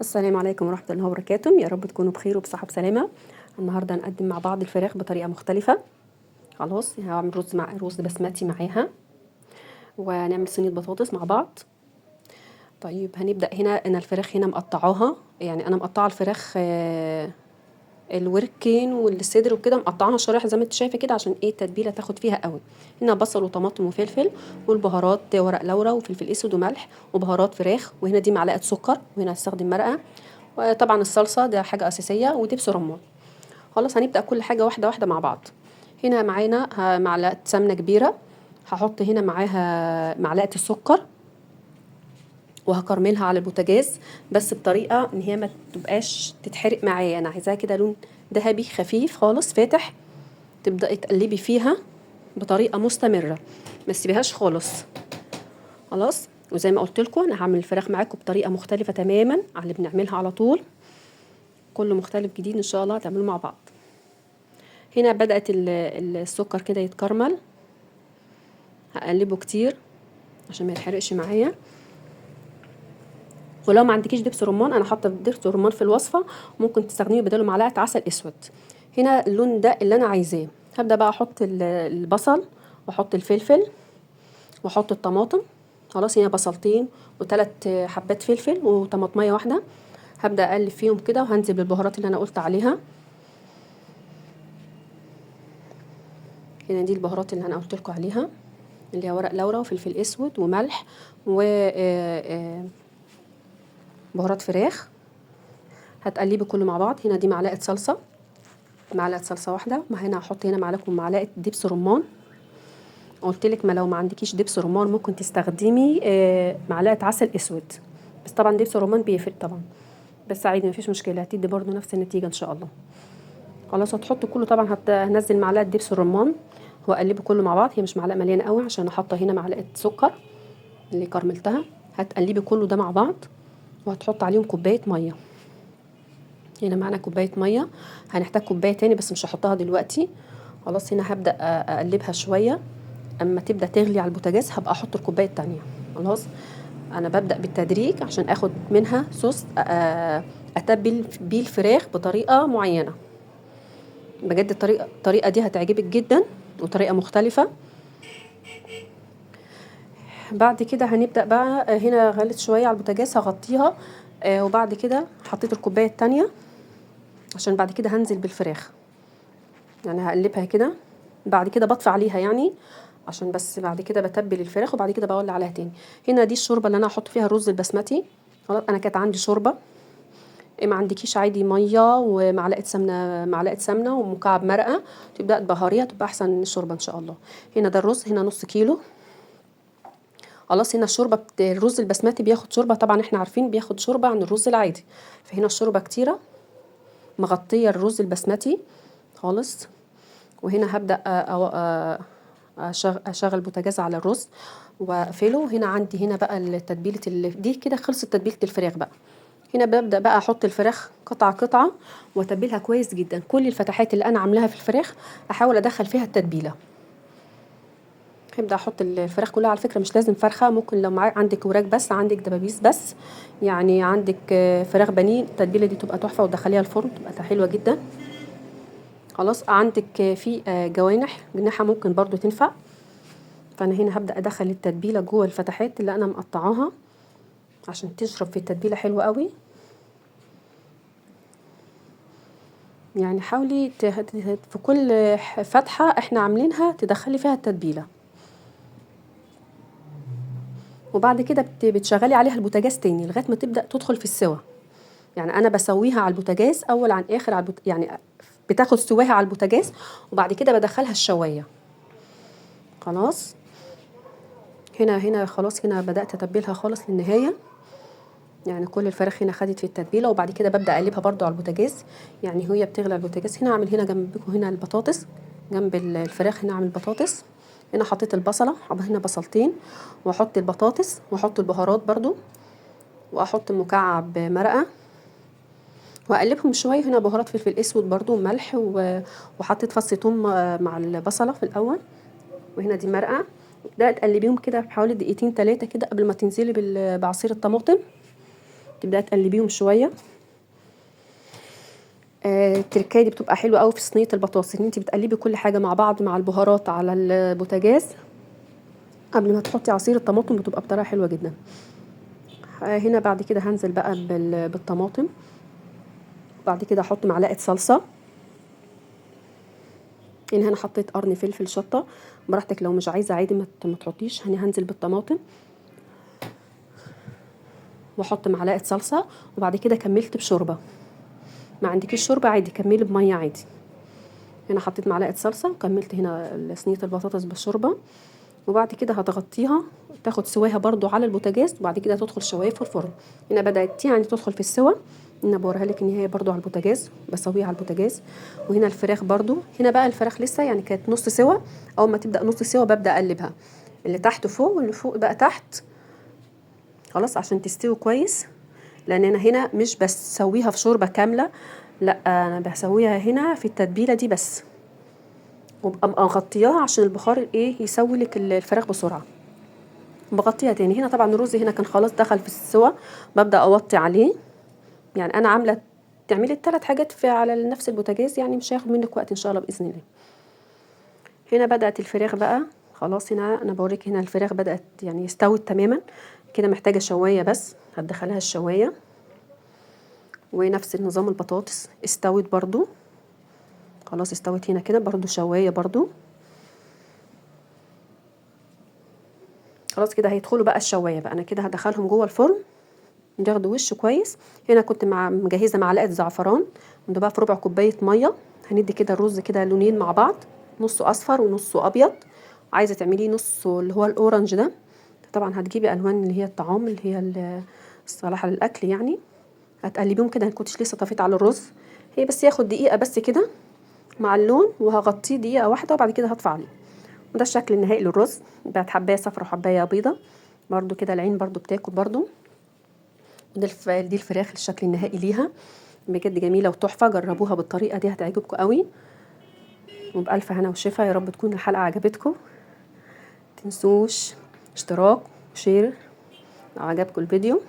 السلام عليكم ورحمة الله وبركاته. يا رب تكونوا بخير وبصحة وسلامة. النهاردة هنقدم مع بعض الفراخ بطريقة مختلفة. خلاص هعمل رز مع رز بسمتي معاها، ونعمل صينية بطاطس مع بعض. طيب هنبدأ هنا. أنا الفراخ هنا مقطعاها، يعني أنا مقطعة الفراخ الوركين والصدر وكده، مقطعاها شرايح زي ما انت شايفة كده، عشان ايه التتبيلة تاخد فيها قوي. هنا بصل وطماطم وفلفل والبهارات، ورق لورا وفلفل اسود وملح وبهارات فراخ، وهنا دي معلقة سكر، وهنا هستخدم مرقة، وطبعا الصلصة ده حاجة أساسية، ودبس رمان. خلاص هنبدأ كل حاجة واحدة واحدة مع بعض. هنا معانا معلقة سمنة كبيرة، هحط هنا معاها معلقة السكر، وهكرملها على البوتاجاز، بس بطريقة ان هي ما تبقاش تتحرق معايا. انا عايزاها كده لون ذهبي خفيف خالص فاتح. تبدأي تقلبي فيها بطريقة مستمرة، ما تسيبيهاش خالص. خلاص، وزي ما قلت لكم انا هعمل الفراخ معاكم بطريقة مختلفة تماما عن اللي بنعملها على طول. كله مختلف جديد ان شاء الله هتعملوه مع بعض. هنا بدأت السكر كده يتكرمل، هقلبه كتير عشان ما يتحرقش معايا. ولو ما عندكيش دبس رمان، انا حاطه دبس رمان في الوصفه، ممكن تستخدمي بداله معلقه عسل اسود. هنا اللون ده اللي انا عايزاه. هبدا بقى احط البصل، واحط الفلفل، واحط الطماطم. خلاص هنا بصلتين وثلاث حبات فلفل وطماطميه واحده. هبدا اقلب فيهم كده، وهنزل بالبهارات اللي انا قلت عليها. هنا دي البهارات اللي انا قلت لكم عليها، اللي هي ورق لورا وفلفل اسود وملح و بهارات فراخ. هتقلبي كله مع بعض. هنا دي معلقه صلصه، معلقه صلصه واحده. ما هنا هحط هنا معلقه دبس رمان. قلت لك ما لو ما عندكيش دبس رمان ممكن تستخدمي معلقه عسل اسود، بس طبعا دبس الرمان بيفرق طبعا، بس عادي مفيش مشكله، هتدي برضو نفس النتيجه ان شاء الله. خلاص هتحط كله طبعا. هنزل معلقه دبس الرمان واقلبه كله مع بعض. هي مش معلقه مليانه قوي، عشان حاطه هنا معلقه سكر اللي كرملتها. هتقلبي كله ده مع بعض، وهتحط عليهم كوبايه ميه. هنا معانا كوبايه ميه، هنحتاج كوبايه تاني بس مش هحطها دلوقتي. خلاص هنا هبدا اقلبها شويه، اما تبدا تغلي على البوتاجاز هبقى احط الكوبايه التانيه. خلاص انا ببدا بالتدريج عشان اخد منها صوص اتبل بيه الفراخ بطريقه معينه. بجد الطريقه دي هتعجبك جدا، وطريقه مختلفه. بعد كده هنبدا بقى. هنا غلت شويه على البوتاجاز، هغطيها. وبعد كده حطيت الكوبايه التانيه، عشان بعد كده هنزل بالفراخ. يعني هقلبها كده، بعد كده بطفي عليها يعني، عشان بس بعد كده بتبل الفراخ، وبعد كده بولع عليها تاني. هنا دي الشوربه اللي انا هحط فيها الرز البسمتي. خلاص انا كانت عندي شوربه. ما عندكيش عادي ميه ومعلقه سمنه، معلقه سمنه ومكعب مرقه، تبدا تبهريها تبقى احسن من الشوربه ان شاء الله. هنا ده الرز، هنا نص كيلو. خلاص هنا الشوربه الرز البسمتي بياخد شوربه، طبعا احنا عارفين بياخد شوربه عن الرز العادي، فهنا الشوربه كتيره مغطيه الرز البسمتي خالص. وهنا هبدا اشغل البوتاجاز على الرز واقفله. هنا عندي هنا بقى التتبيله اللي دي كده، خلصت تتبيله الفراخ بقى. هنا ببدا بقى احط الفراخ قطعه قطعه، واتبلها كويس جدا. كل الفتحات اللي انا عاملاها في الفراخ احاول ادخل فيها التتبيله. هبدا احط الفراخ كلها. على فكره مش لازم فرخه، ممكن لو معاك عندك وراك بس، عندك دبابيس بس، يعني عندك فراخ بانيه، التتبيله دي تبقى تحفه، وتدخليها الفرن تبقى حلوه جدا. خلاص عندك في جناحه ممكن برضو تنفع. فانا هنا هبدا ادخل التتبيله جوه الفتحات اللي انا مقطعاها، عشان تشرب في التتبيله حلوه قوي. يعني حاولي في كل فتحه احنا عاملينها تدخلي فيها التتبيله. وبعد كده بتشغلي عليها البوتاجاز تاني لغايه ما تبدا تدخل في السوا. يعني انا بسويها على البوتاجاز اول عن اخر يعني بتاخد سواها على البوتاجاز، وبعد كده بدخلها الشوايه. خلاص هنا خلاص، هنا بدات اتبلها خالص للنهايه. يعني كل الفراخ هنا خدت في التتبيله، وبعد كده ببدا اقلبها برضو على البوتاجاز. يعني هي بتغلى البوتاجاز. هنا اعمل هنا جنبكم هنا البطاطس، جنب الفراخ هنا اعمل بطاطس. هنا حطيت البصله، هنا بصلتين، واحط البطاطس، واحط البهارات برضو، واحط مكعب مرقه، واقلبهم شويه. هنا بهارات فلفل اسود برضو وملح وحطيت فص ثوم مع البصله في الاول. وهنا دي مرقه. ده تقلبيهم كده بحوالي دقيقتين 3 كده قبل ما تنزلي بعصير الطماطم. تبداي تقلبيهم شويه. التركايه دي بتبقى حلوه قوي في صينيه البطاطس، ان انت بتقلبي كل حاجه مع بعض مع البهارات على البوتاجاز قبل ما تحطي عصير الطماطم، بتبقى بطريقه حلوه جدا. هنا بعد كده هنزل بقى بالطماطم، بعد كده احط معلقه صلصه. هنا حطيت قرن فلفل شطه براحتك، لو مش عايزه عادي ما تحطيش. هنا هنزل بالطماطم واحط معلقه صلصه، وبعد كده كملت بشوربه. ما عندكيش شوربه عادي كملي بميه عادي. هنا حطيت معلقه صلصه وكملت هنا صينيه البطاطس بالشوربه، وبعد كده هتغطيها تاخد سواها برضو على البوتاجاز، وبعد كده تدخل شوايه في الفرن. هنا بدات يعني تدخل في السوا، هنا بوريها لك ان هي برضو على البوتاجاز، بسويها على البوتاجاز. وهنا الفراخ برضو، هنا بقى الفراخ لسه يعني كانت نص سوا. اول ما تبدا نص سوا ببدا اقلبها، اللي تحت فوق واللي فوق بقى تحت، خلاص عشان تستوي كويس. لان انا هنا مش بسويها في شوربه كامله، لا انا بسويها هنا في التتبيله دي بس، وابقى مغطياها عشان البخار يسوي لك الفراخ بسرعه. بغطيها تاني. هنا طبعا الرز هنا كان خلاص دخل في السوا، ببدا اوطي عليه. يعني انا عامله تعملي الثلاث حاجات في على نفس البوتاجاز، يعني مش هياخد منك وقت ان شاء الله باذن الله. هنا بدات الفراخ بقى خلاص، هنا انا بوريك هنا الفراخ بدات يعني استوت تماما كده، محتاجه شوايه بس هتدخلها الشوايه. ونفس النظام البطاطس استوت برضو خلاص، استوت هنا كده برضو شوايه برضو. خلاص كده هيدخلوا بقى الشوايه بقى، انا كده هدخلهم جوه الفرن ياخدوا وش كويس. هنا كنت مجهزه معلقه زعفران، وده في ربع كوبايه ميه. هندي كده الرز كده لونين مع بعض، نصه اصفر ونصه ابيض. عايزه تعمليه نصه اللي هو الاورنج ده، طبعا هتجيبي الوان اللي هي الطعام اللي هي الصلاحه للاكل يعني. هتقلبيهم كده، ما كنتش لسه طفيت على الرز، هي بس ياخد دقيقه بس كده مع اللون، وهغطيه دقيقه واحده وبعد كده هطفي عليه. وده الشكل النهائي للرز، بقت حبايه صفرا وحبايه بيضه برضو كده، العين برضو بتاكل برضو. دي الفراخ الشكل النهائي ليها بجد جميله وتحفه، جربوها بالطريقه دي هتعجبكم قوي. وبألف هنا وشفا، يا رب تكون الحلقه عجبتكم. تنسوش اشتراك وشير لو عجبكم الفيديو.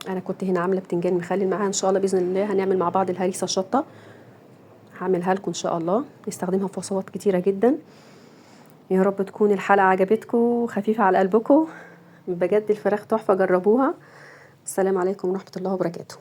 انا كنت هنا عامله بتنجان مخلل معاها، ان شاء الله باذن الله هنعمل مع بعض الهريسه الشطه، هعملها لكم ان شاء الله، نستخدمها في وصفات كتيره جدا. يا رب تكون الحلقه عجبتكم خفيفه على قلبكم، بجد الفراخ تحفه، جربوها. السلام عليكم ورحمه الله وبركاته.